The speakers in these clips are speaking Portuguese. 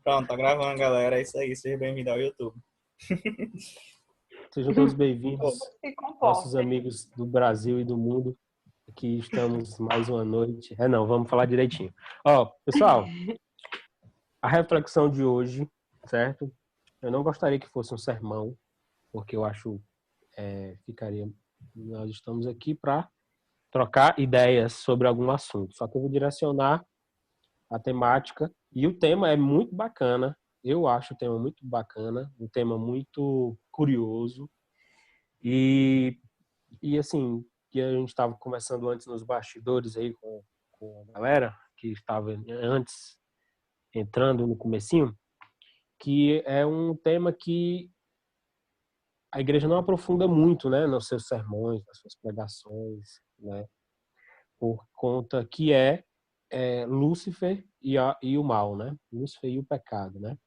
Pronto, tá gravando, galera. É isso aí. Seja bem-vindo ao YouTube. Sejam todos bem-vindos, Se nossos comportem. amigos do Brasil e do mundo. Aqui estamos mais uma noite. Não, vamos falar direitinho. Pessoal, a reflexão de hoje, certo? Eu não gostaria que fosse um sermão, porque eu acho ficaria. Nós estamos aqui para trocar ideias sobre algum assunto. Só que eu vou direcionar a temática e o tema é muito bacana. Eu acho o tema muito bacana, um tema muito curioso. E assim, que a gente estava conversando antes nos bastidores aí com a galera que estava antes entrando no comecinho, que é um tema que a igreja não aprofunda muito, né, nos seus sermões, nas suas pregações, né, por conta que Lúcifer e o mal, né, Lúcifer e o pecado, né,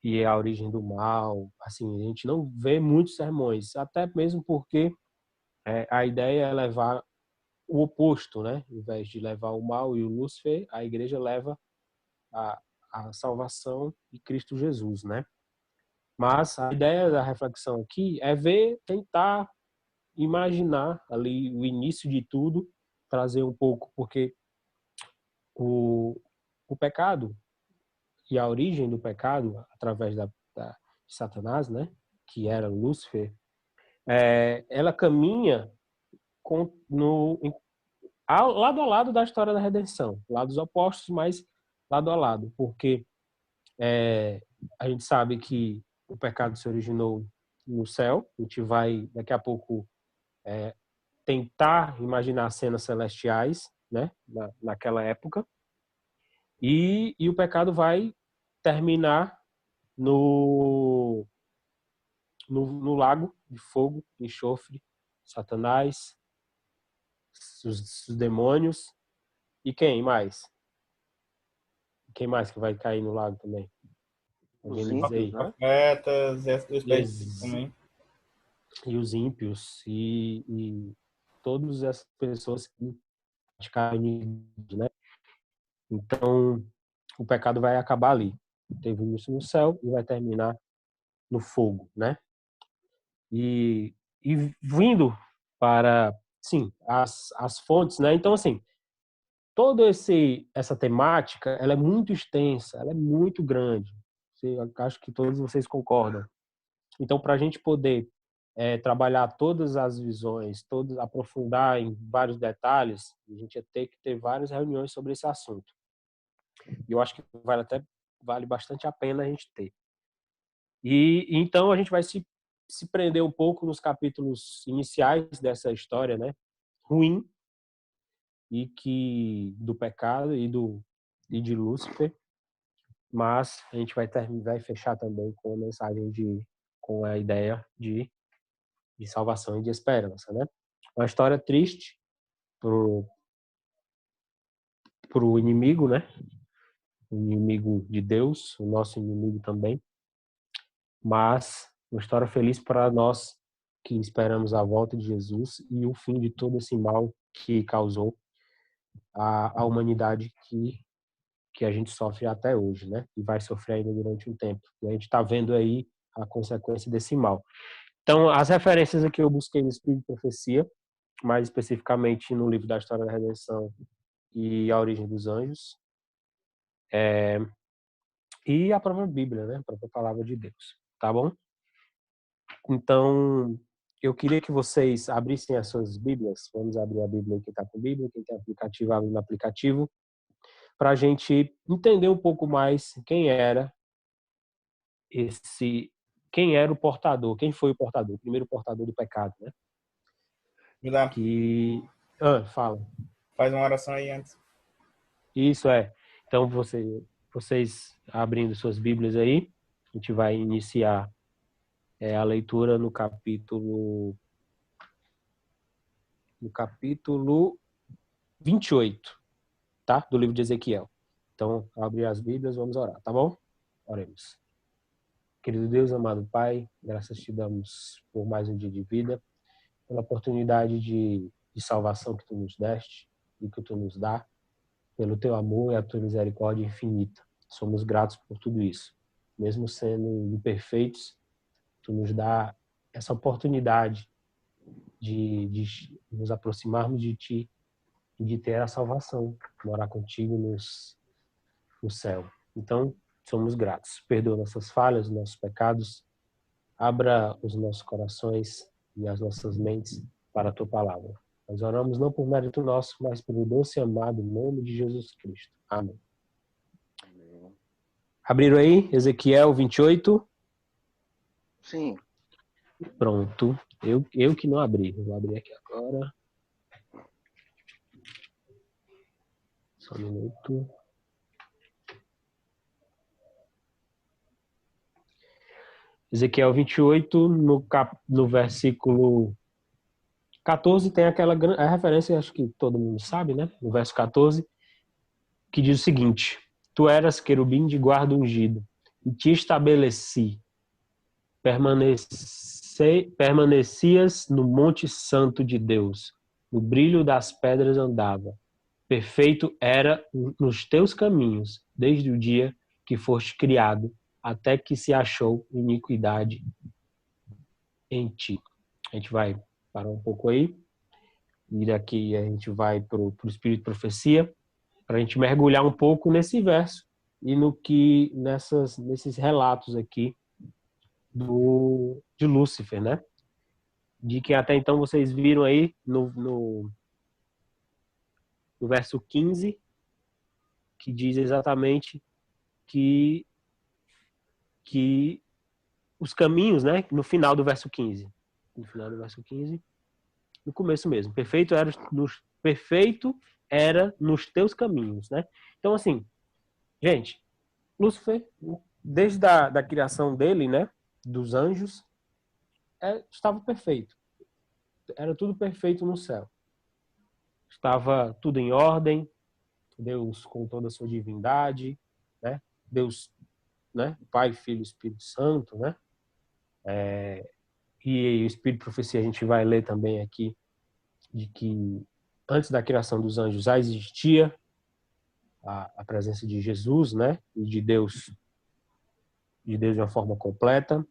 e a origem do mal. Assim, a gente não vê muitos sermões, até mesmo porque a ideia é levar o oposto, né? Em vez de levar o mal e o Lúcifer, a igreja leva a, a salvação de Cristo Jesus, né? Mas a ideia da reflexão aqui é tentar imaginar ali o início de tudo, trazer um pouco, porque o, o pecado e a origem do pecado, através de Satanás, né? Que era Lúcifer, ela caminha lado a lado da história da redenção, lados opostos, mas lado a lado, porque a gente sabe que o pecado se originou no céu. A gente vai daqui a pouco tentar imaginar cenas celestiais, né, naquela época, e o pecado vai terminar no, no lago de fogo, enxofre, Satanás, os demônios e quem mais? Quem mais que vai cair no lago também? Alguém Os me diz aí? ímpios, Os né? profetas e os E, perdidos também. os ímpios e todas essas pessoas que praticaram iniquidade, né? Então, o pecado vai acabar ali. Teve início no céu e vai terminar no fogo, né? E vindo para, sim, as fontes, né? Então, assim, toda essa temática, ela é muito extensa, ela é muito grande. Acho que todos vocês concordam. Então, para a gente poder trabalhar todas as visões, aprofundar em vários detalhes, a gente ia ter que ter várias reuniões sobre esse assunto. E eu acho que vale bastante a pena a gente ter. E então a gente vai se prender um pouco nos capítulos iniciais dessa história, né? Ruim do pecado e de Lúcifer, mas a gente vai fechar também com a mensagem com a ideia de salvação e de esperança, né? Uma história triste pro inimigo, né? O inimigo de Deus, o nosso inimigo também, mas uma história feliz para nós que esperamos a volta de Jesus e o fim de todo esse mal que causou a humanidade que a gente sofre até hoje, né? E vai sofrer ainda durante um tempo. E a gente está vendo aí a consequência desse mal. Então, as referências aqui eu busquei no Espírito de Profecia, mais especificamente no livro da História da Redenção e a Origem dos Anjos, e a própria Bíblia, né? A própria Palavra de Deus, tá bom? Então, eu queria que vocês abrissem as suas Bíblias. Vamos abrir a Bíblia, quem está com Bíblia, quem tem aplicativo, abre no aplicativo, para a gente entender um pouco mais quem era o portador, quem foi o portador, o primeiro portador do pecado, né? Milá, Fala. faz uma oração aí antes. Isso é. Então, vocês abrindo suas Bíblias aí, a gente vai iniciar a leitura no capítulo 28, tá? Do livro de Ezequiel. Então, abrir as Bíblias, vamos orar, tá bom? Oremos. Querido Deus, amado Pai, graças te damos por mais um dia de vida, pela oportunidade de salvação que tu nos deste e que tu nos dá. pelo teu amor e a tua misericórdia infinita. Somos gratos por tudo isso. Mesmo sendo imperfeitos, tu nos dá essa oportunidade de nos aproximarmos de ti e de ter a salvação, morar contigo no céu. Então, somos gratos. Perdoa nossas falhas, nossos pecados, abra os nossos corações e as nossas mentes para a tua palavra. Nós oramos não por mérito nosso, mas pelo doce e amado nome de Jesus Cristo. Amém. Abriram aí Ezequiel 28? Sim. Pronto. Eu que não abri. Eu vou abrir aqui agora. Só um minuto. Ezequiel 28, no versículo 14, tem a referência, acho que todo mundo sabe, né? No verso 14, que diz o seguinte: Tu eras querubim de guarda ungido, e te estabeleci. Permanecias no monte santo de Deus, no brilho das pedras andava. Perfeito era nos teus caminhos, desde o dia que foste criado, até que se achou iniquidade em ti. A gente vai parar um pouco aí, e daqui a gente vai para o Espírito de Profecia, para a gente mergulhar um pouco nesse verso e nesses relatos aqui de Lúcifer, né? De que até então vocês viram aí no verso 15, que diz exatamente que os caminhos, né? No final do verso 15. No final do verso 15, no começo mesmo. Perfeito era nos teus caminhos, né? Então, assim, gente, Lúcifer, desde da criação dele, né? Dos anjos, estava perfeito. Era tudo perfeito no céu. Estava tudo em ordem, Deus com toda a sua divindade, né? Deus, né? Pai, Filho e Espírito Santo, né? E o Espírito de Profecia a gente vai ler também aqui de que antes da criação dos anjos já existia a presença de Jesus, né? E de Deus de uma forma completa.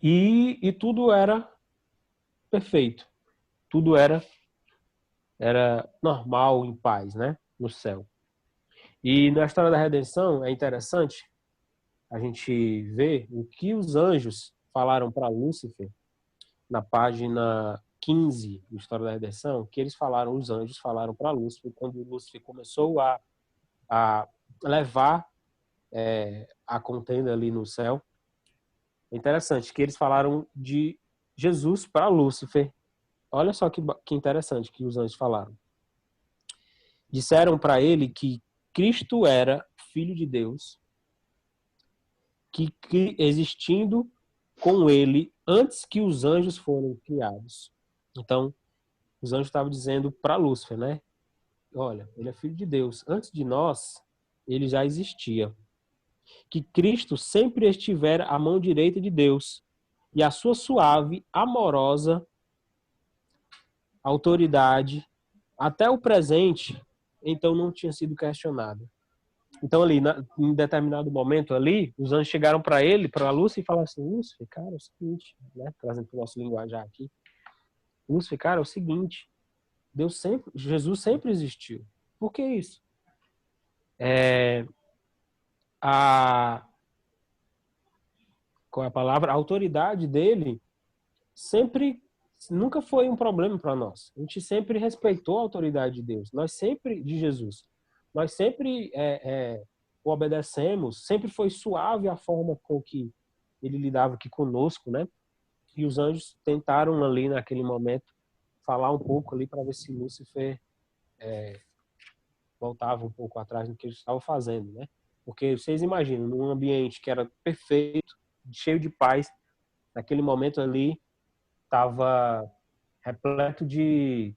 E tudo era perfeito. Tudo era normal, em paz, né? No céu. E na história da redenção é interessante a gente ver o que os anjos falaram para Lúcifer na página 15 da História da Redenção, que os anjos falaram para Lúcifer quando Lúcifer começou a levar a contenda ali no céu. É interessante que eles falaram de Jesus para Lúcifer. Olha só que interessante que os anjos falaram. Disseram para ele que Cristo era Filho de Deus, que existindo com ele antes que os anjos foram criados. Então, os anjos estavam dizendo para Lúcifer, né? Olha, ele é Filho de Deus. Antes de nós, ele já existia. Que Cristo sempre estivera à mão direita de Deus e a sua suave, amorosa autoridade até o presente, então não tinha sido questionada. Então ali, em determinado momento ali, os anjos chegaram para ele, para Lúcifer, e falaram assim: Lúcifer, cara, é o seguinte, né? Trazendo para o nosso linguajar aqui. Lúcifer, cara, é o seguinte, Jesus sempre existiu. Por que isso? Qual é a palavra? A autoridade dele nunca foi um problema para nós. A gente sempre respeitou a autoridade de Deus. De Jesus. Nós sempre o obedecemos. Sempre foi suave a forma com que ele lidava aqui conosco, né? E os anjos tentaram ali naquele momento falar um pouco ali para ver se Lúcifer voltava um pouco atrás do que ele estava fazendo, né? Porque vocês imaginam, num ambiente que era perfeito, cheio de paz, naquele momento ali estava repleto de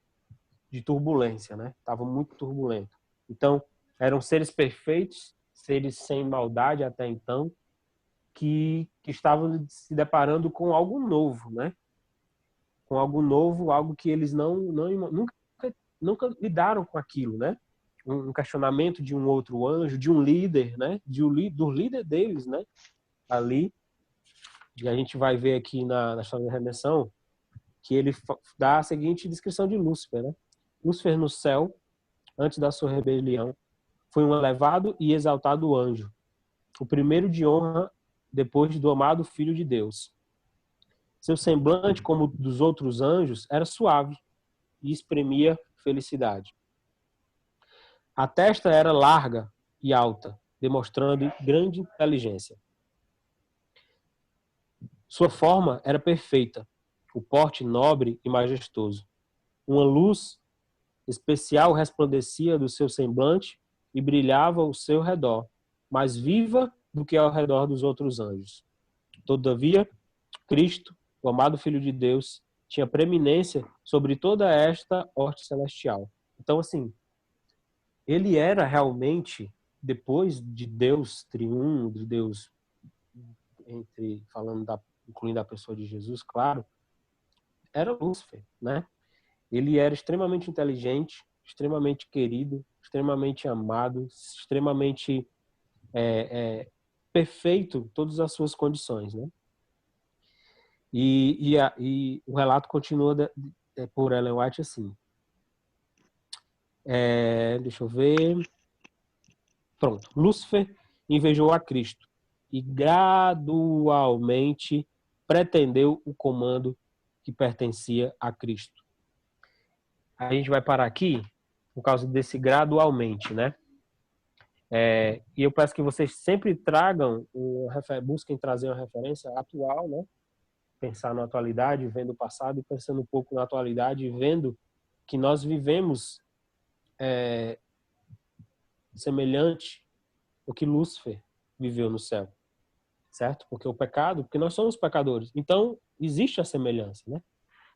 turbulência, né? Estava muito turbulento. Então, eram seres perfeitos, seres sem maldade até então, que estavam se deparando com algo novo, né? Com algo novo, algo que eles nunca lidaram com aquilo, né? um questionamento de um outro anjo, de um líder, né? Do líder deles, né? Ali. E a gente vai ver aqui na história da redenção que ele dá a seguinte descrição de Lúcifer, né? Lúcifer no céu, antes da sua rebelião, foi um elevado e exaltado anjo, o primeiro de honra depois do amado Filho de Deus. Seu semblante, como o dos outros anjos, era suave e exprimia felicidade. A testa era larga e alta, demonstrando grande inteligência. Sua forma era perfeita, o porte nobre e majestoso. Uma luz especial resplandecia do seu semblante e brilhava ao seu redor, mais viva do que ao redor dos outros anjos. Todavia, Cristo, o amado Filho de Deus, tinha preeminência sobre toda esta horte celestial. Então, assim, ele era realmente, depois de Deus triuno, de Deus, incluindo a pessoa de Jesus, claro, era Lúcifer, né? Ele era extremamente inteligente, extremamente querido, extremamente amado, extremamente perfeito em todas as suas condições, né? E o relato continua por Ellen White assim. Deixa eu ver. Pronto. Lúcifer invejou a Cristo e gradualmente pretendeu o comando que pertencia a Cristo. A gente vai parar aqui por causa desse gradualmente, né? E eu peço que vocês sempre busquem trazer uma referência atual, né? Pensar na atualidade, vendo o passado e pensando um pouco na atualidade, vendo que nós vivemos semelhante ao que Lúcifer viveu no céu, certo? Porque nós somos pecadores. Então, existe a semelhança, né?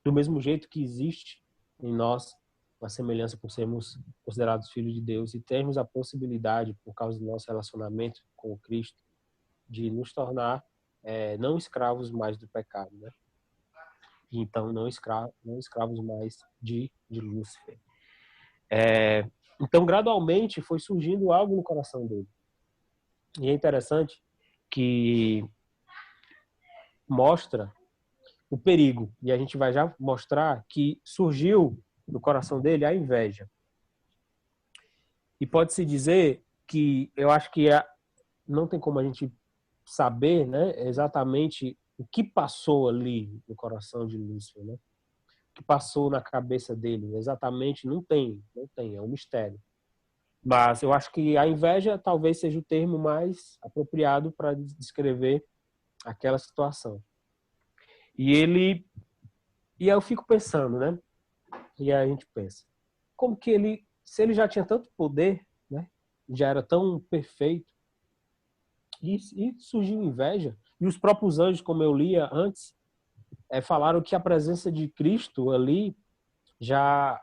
Do mesmo jeito que existe em nós uma semelhança por sermos considerados filhos de Deus e termos a possibilidade, por causa do nosso relacionamento com o Cristo, de nos tornar não escravos mais do pecado, né? E então não escravos mais de Lúcifer. Então, gradualmente, foi surgindo algo no coração dele. E é interessante que mostra o perigo. E a gente vai já mostrar que surgiu no coração dele a inveja. E pode-se dizer que eu acho que não tem como a gente saber, né, exatamente o que passou ali no coração de Lúcifer, né? O que passou na cabeça dele, exatamente não tem, é um mistério. Mas eu acho que a inveja talvez seja o termo mais apropriado para descrever aquela situação. E aí eu fico pensando, né? E aí a gente pensa, como que se ele já tinha tanto poder, né? Já era tão perfeito, e surgiu inveja. E os próprios anjos, como eu lia antes, falaram que a presença de Cristo ali já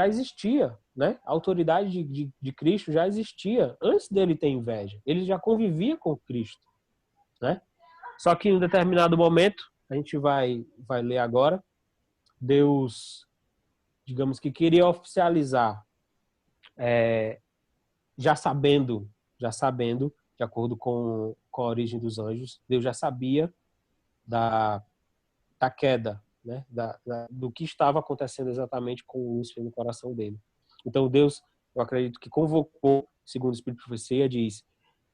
existia, né? A autoridade de Cristo já existia antes dele ter inveja. Ele já convivia com Cristo, né? Só que em um determinado momento, a gente vai ler agora, Deus, digamos que queria oficializar, já sabendo, de acordo com a origem dos anjos, Deus já sabia da queda, né? Do que estava acontecendo exatamente com o Lúcifer no coração dele. Então Deus, eu acredito que convocou, segundo o Espírito de Profecia, diz: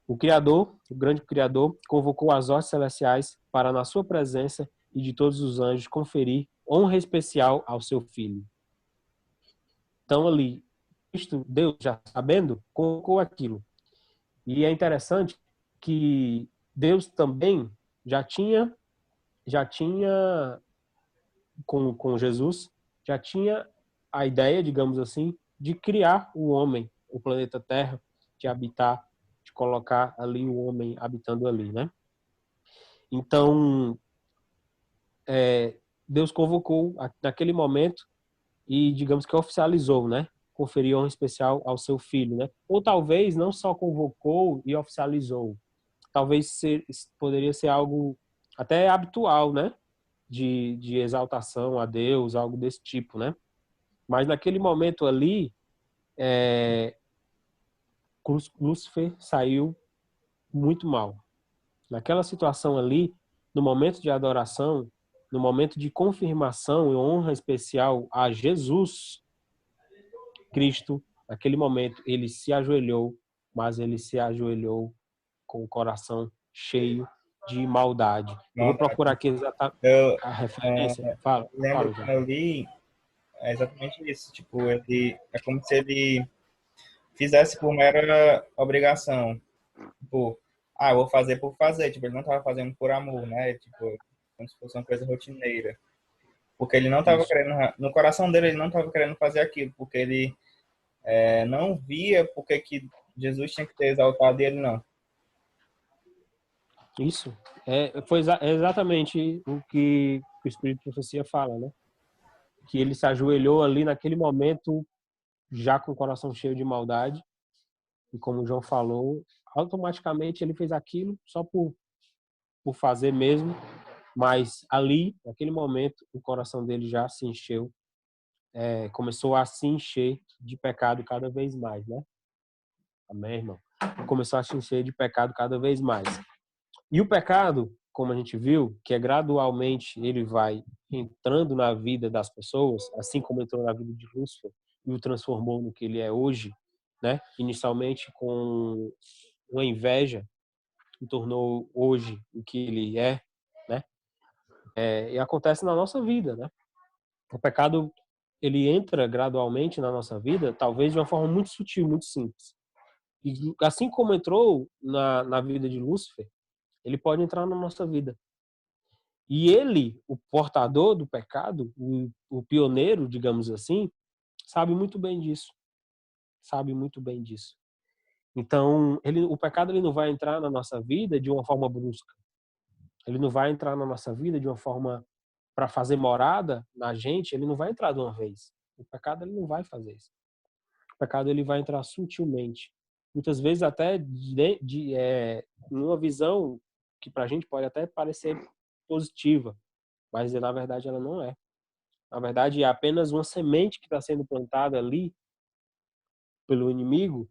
o Criador, o grande Criador, convocou as hostes celestiais para, na sua presença e de todos os anjos, conferir honra especial ao seu Filho. Então ali, Deus já sabendo, convocou aquilo. E é interessante que Deus também já tinha com Jesus, já tinha a ideia, digamos assim, de criar o homem, o planeta Terra, de habitar, de colocar ali o homem habitando ali, né? Então, Deus convocou naquele momento e, digamos que oficializou, né? Conferiu honra especial ao seu filho, né? Ou talvez não só convocou e oficializou, talvez poderia ser algo até habitual, né? De exaltação a Deus, algo desse tipo, né? Mas naquele momento ali, Lúcifer saiu muito mal. Naquela situação ali, no momento de adoração, no momento de confirmação e honra especial a Jesus Cristo, naquele momento ele se ajoelhou, mas ele se ajoelhou com o coração cheio de maldade. Eu vou Maldade. procurar aqui exatamente Eu a referência. Fala, lembro João. quando eu li, é exatamente isso. Tipo, ele é como se ele fizesse por mera obrigação. Tipo, eu vou fazer por fazer. Tipo, ele não estava fazendo por amor, né? Tipo, como se fosse uma coisa rotineira. Porque ele não estava Isso. querendo, no coração dele, ele não estava querendo fazer aquilo, porque ele não via porque que Jesus tinha que ter exaltado e ele não. Isso. Foi exatamente o que o Espírito de Profecia fala, né? Que ele se ajoelhou ali naquele momento, já com o coração cheio de maldade. E como o João falou, automaticamente ele fez aquilo só por fazer mesmo. Mas ali, naquele momento, o coração dele já se encheu, começou a se encher de pecado cada vez mais, né? Amém, irmão? Começou a se encher de pecado cada vez mais. E o pecado, como a gente viu, que gradualmente ele vai entrando na vida das pessoas, assim como entrou na vida de Lúcifer e o transformou no que ele é hoje, né? Inicialmente com uma inveja, o tornou hoje o que ele é, né? E acontece na nossa vida, né? O pecado, ele entra gradualmente na nossa vida, talvez de uma forma muito sutil, muito simples. E assim como entrou na vida de Lúcifer, ele pode entrar na nossa vida. E ele, o portador do pecado, o pioneiro, digamos assim, sabe muito bem disso. Sabe muito bem disso. Então, o pecado ele não vai entrar na nossa vida de uma forma brusca. Ele não vai entrar na nossa vida de uma forma para fazer morada na gente, ele não vai entrar de uma vez. O pecado ele não vai fazer isso. O pecado ele vai entrar sutilmente. Muitas vezes até numa visão que para a gente pode até parecer positiva, mas na verdade ela não é. Na verdade é apenas uma semente que está sendo plantada ali pelo inimigo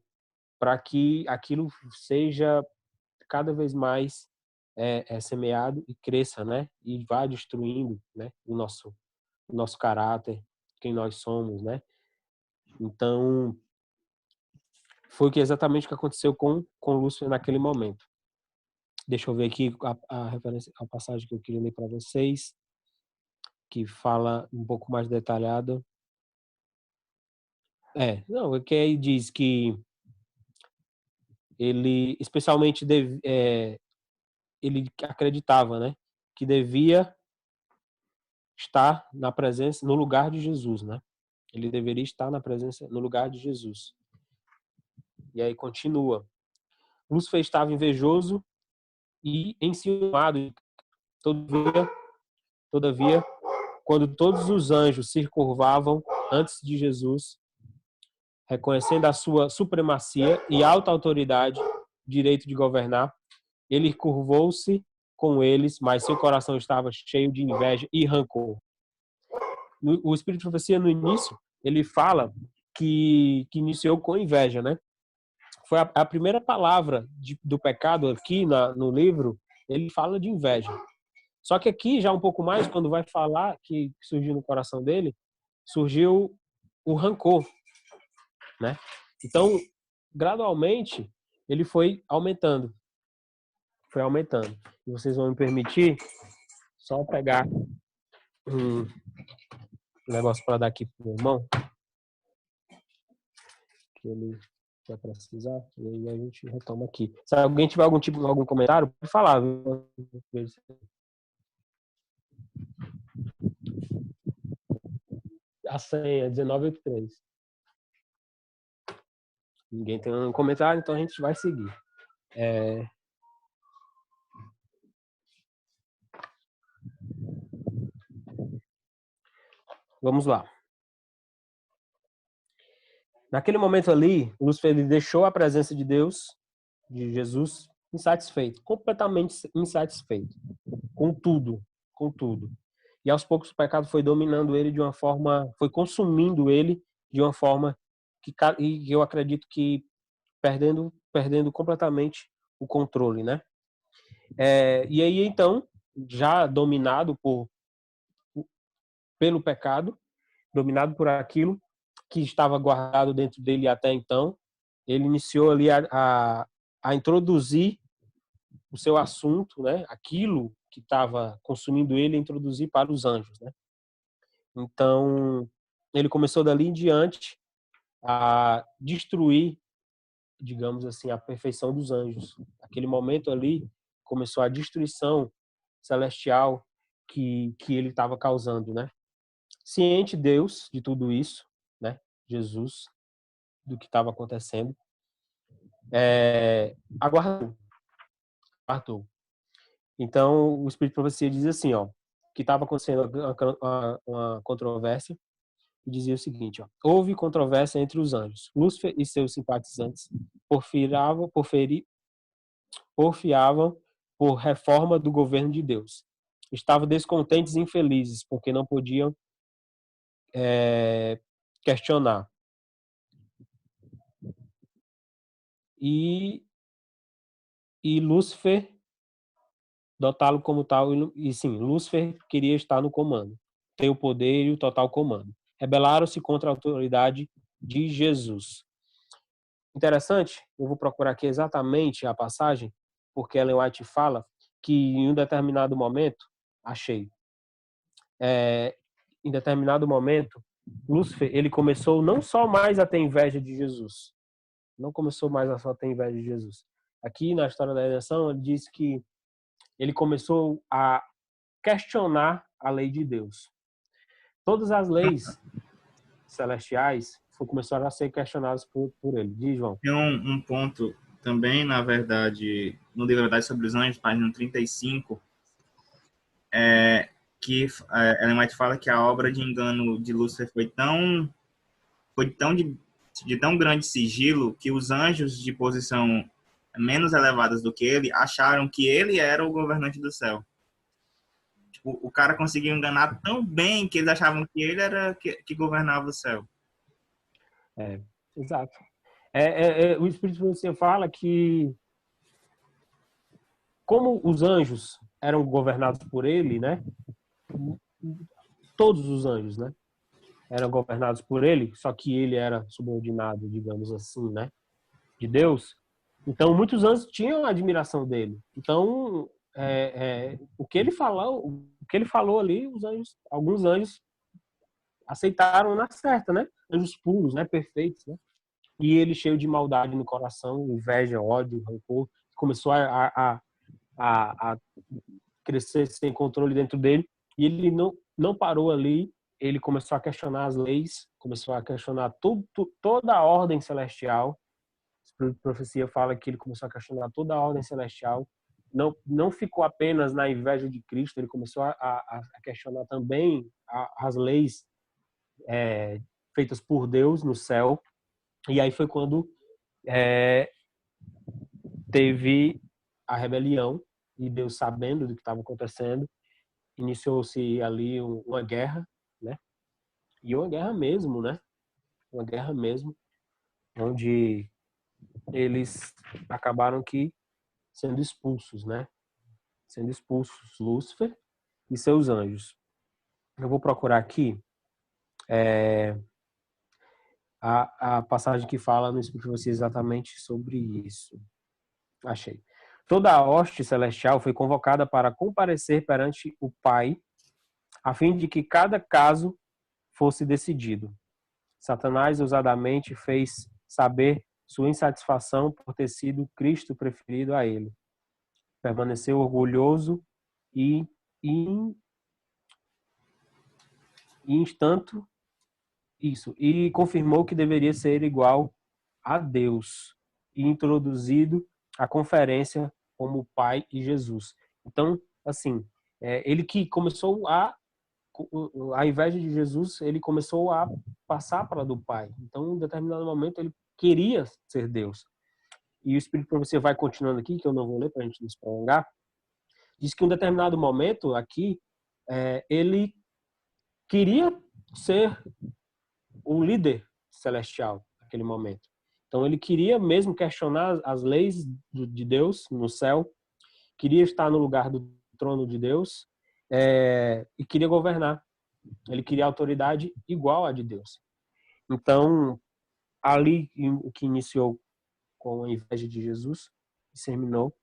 para que aquilo seja cada vez mais semeado e cresça, né? E vá destruindo, né? O nosso caráter, quem nós somos, né? Então, foi exatamente o que aconteceu com Lúcifer naquele momento. Deixa eu ver aqui a referência, a passagem que eu queria ler para vocês, que fala um pouco mais detalhada. Não, é que aí diz que ele, especialmente, ele acreditava, né, que devia estar na presença, no lugar de Jesus, né? Ele deveria estar na presença, no lugar de Jesus. E aí continua. Lúcifer estava invejoso e enciumado. Todavia, quando todos os anjos se curvavam antes de Jesus, reconhecendo a sua supremacia e alta autoridade, direito de governar, ele curvou-se com eles, mas seu coração estava cheio de inveja e rancor. O Espírito de Profecia, no início, ele fala que iniciou com inveja, né? Foi a primeira palavra do pecado aqui no livro, ele fala de inveja. Só que aqui, já um pouco mais, quando vai falar que surgiu no coração dele, surgiu o rancor, né? Então, gradualmente, ele foi aumentando. Foi aumentando. E vocês vão me permitir só pegar um negócio para dar aqui pro meu irmão, que ele vai precisar, e aí a gente retoma aqui. Se alguém tiver algum comentário, pode falar, viu? A senha, 1983. Ninguém tem um comentário, então a gente vai seguir. Vamos lá. Naquele momento ali, Lúcifer ele deixou a presença de Deus, de Jesus, insatisfeito, completamente insatisfeito, com tudo, com tudo. E aos poucos o pecado foi dominando ele de uma forma, foi consumindo ele de uma forma e eu acredito que perdendo completamente o controle, né? E aí, então, já dominado pelo pecado, dominado por aquilo que estava guardado dentro dele até então, ele iniciou ali a introduzir o seu assunto, né? Aquilo que estava consumindo ele, a introduzir para os anjos, né? Então, ele começou dali em diante a destruir, digamos assim, a perfeição dos anjos. Aquele momento ali começou a destruição celestial que ele estava causando, né? Ciente Deus de tudo isso, né? Jesus, do que estava acontecendo, aguardou. Então, o Espírito de Profecia diz assim, ó, que estava acontecendo uma controvérsia, e dizia o seguinte, ó, houve controvérsia entre os anjos. Lúcifer e seus simpatizantes porfiavam por reforma do governo de Deus. Estavam descontentes e infelizes, porque não podiam questionar. E Lúcifer dotá-lo como tal, e sim, Lúcifer queria estar no comando, ter o poder e o total comando. Rebelaram-se contra a autoridade de Jesus. Interessante, eu vou procurar aqui exatamente a passagem, porque Ellen White fala que em um determinado momento, achei, em determinado momento, Lúcifer, ele começou não só mais a ter inveja de Jesus, não começou mais a só ter inveja de Jesus. Aqui na história da redenção, ele diz que ele começou a questionar a lei de Deus. Todas as leis celestiais começaram a ser questionadas por ele. Diz, João. Tem um ponto também, na verdade, no livro Verdade sobre os Anjos, página 35, que Ellen White fala que a obra de engano de Lúcifer foi de tão grande sigilo que os anjos de posição menos elevadas do que ele acharam que ele era o governante do céu. Tipo, o cara conseguiu enganar tão bem que eles achavam que ele era que governava o céu. Exato. O Espírito de Deus fala que como os anjos eram governados por ele, né? Todos os anjos, né? Eram governados por ele, só que ele era subordinado, digamos assim, né? De Deus. Então, muitos anjos tinham a admiração dele. Então, o que ele falou ali, alguns anjos aceitaram na certa, né? Anjos puros, né? Perfeitos, né? E ele cheio de maldade no coração, inveja, ódio, rancor, começou a crescer sem controle dentro dele. E ele não parou ali. Ele começou a questionar as leis, começou a questionar toda a ordem celestial. A profecia fala que ele começou a questionar toda a ordem celestial. Não ficou apenas na inveja de Cristo, ele começou a questionar também as leis feitas por Deus no céu. E aí foi quando teve a rebelião, e Deus, sabendo do que estava acontecendo, iniciou-se ali uma guerra, né? E uma guerra mesmo, né? Uma guerra mesmo, onde eles acabaram sendo expulsos, né? Sendo expulsos Lúcifer e seus anjos. Eu vou procurar aqui a passagem que fala no Espírito de você exatamente sobre isso. Achei. Toda a hoste celestial foi convocada para comparecer perante o Pai, a fim de que cada caso fosse decidido. Satanás ousadamente fez saber sua insatisfação por ter sido Cristo preferido a ele. Permaneceu orgulhoso e e confirmou que deveria ser igual a Deus e introduzido a conferência como Pai e Jesus. Então, assim, ele que começou a inveja de Jesus, ele começou a passar para do Pai. Então, em determinado momento, ele queria ser Deus. E o Espírito para você vai continuando aqui, que eu não vou ler para a gente não se prolongar, diz que em um determinado momento aqui, ele queria ser o líder celestial naquele momento. Então ele queria mesmo questionar as leis de Deus no céu, queria estar no lugar do trono de Deus, e queria governar. Ele queria autoridade igual à de Deus. Então, ali o que iniciou com a inveja de Jesus, terminou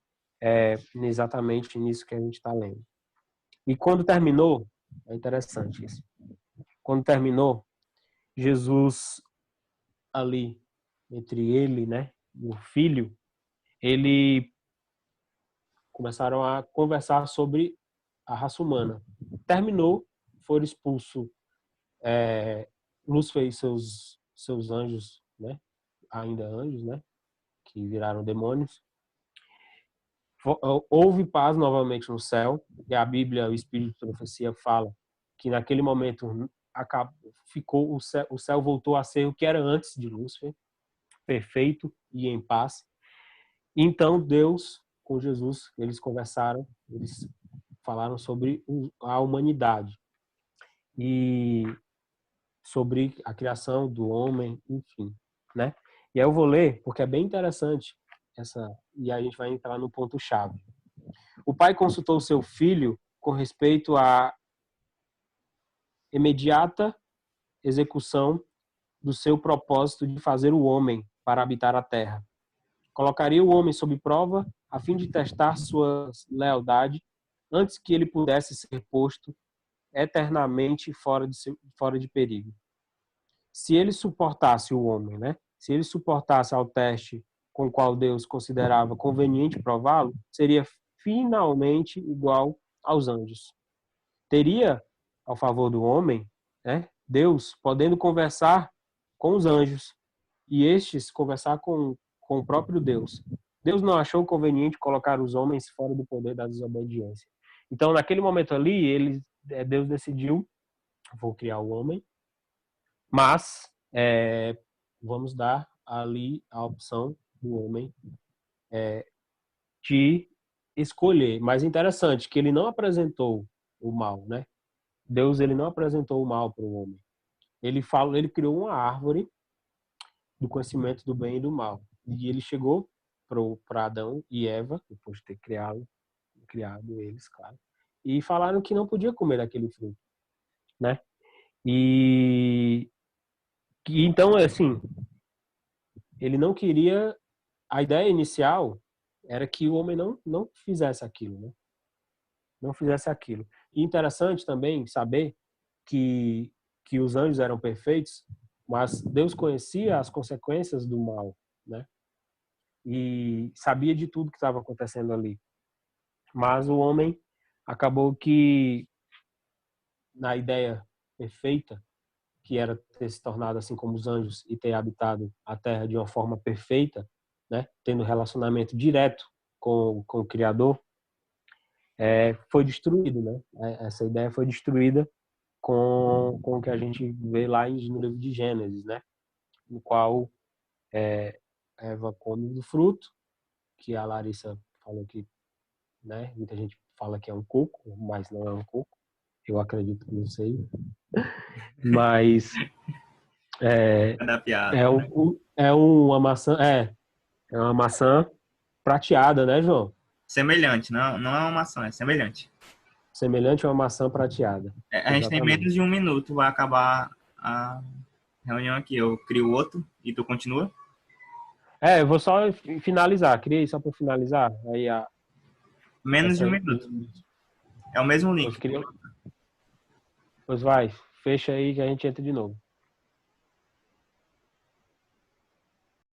exatamente nisso que a gente está lendo. E quando terminou, é interessante isso. Quando terminou, Jesus ali, entre ele, né, e o filho, ele começaram a conversar sobre a raça humana. Terminou, foram expulsos Lúcifer e seus anjos, né, ainda anjos, né, que viraram demônios. Houve paz novamente no céu, e a Bíblia, o Espírito de Profecia fala que naquele momento o céu voltou a ser o que era antes de Lúcifer, perfeito e em paz. Então Deus, com Jesus, eles conversaram, eles falaram sobre a humanidade e sobre a criação do homem, enfim, né? E aí eu vou ler porque é bem interessante e aí a gente vai entrar no ponto chave. O pai consultou seu filho com respeito à imediata execução do seu propósito de fazer o homem para habitar a terra. Colocaria o homem sob prova a fim de testar sua lealdade antes que ele pudesse ser posto eternamente fora de perigo. Se ele suportasse o homem, né? Se ele suportasse ao teste com o qual Deus considerava conveniente prová-lo, seria finalmente igual aos anjos. Teria, ao favor do homem, né, Deus podendo conversar com os anjos e estes conversar com o próprio Deus. Deus não achou conveniente colocar os homens fora do poder da desobediência. Então, naquele momento ali, Deus decidiu, vou criar o homem, mas vamos dar ali a opção do homem de escolher. Mas interessante que ele não apresentou o mal, né? Deus, ele não apresentou o mal para o homem. Ele criou uma árvore do conhecimento do bem e do mal. E ele chegou para Adão e Eva, depois de ter criado eles, claro, e falaram que não podia comer daquele fruto, né? E então, assim, ele não queria. A ideia inicial era que o homem não fizesse aquilo, né? Não fizesse aquilo. E interessante também saber que os anjos eram perfeitos, mas Deus conhecia as consequências do mal, né? E sabia de tudo que estava acontecendo ali. Mas o homem acabou que, na ideia perfeita, que era ter se tornado assim como os anjos e ter habitado a terra de uma forma perfeita, né? Tendo relacionamento direto com o Criador, foi destruído, né? Essa ideia foi destruída com o que a gente vê lá no livro de Gênesis, né? No qual Eva come do fruto, que a Larissa falou que, né? Muita gente fala que é um coco, mas não é um coco. Eu acredito que não sei. Mas Da piada. É uma maçã prateada, né, João? Semelhante, não é uma maçã, é semelhante. Semelhante a uma maçã prateada. A gente tem menos de 1 minuto, vai acabar a reunião aqui. Eu crio outro e tu continua? Eu vou só finalizar. Criei só para finalizar. Aí Menos de 1 minuto. É o mesmo link. Pois vai, fecha aí que a gente entra de novo.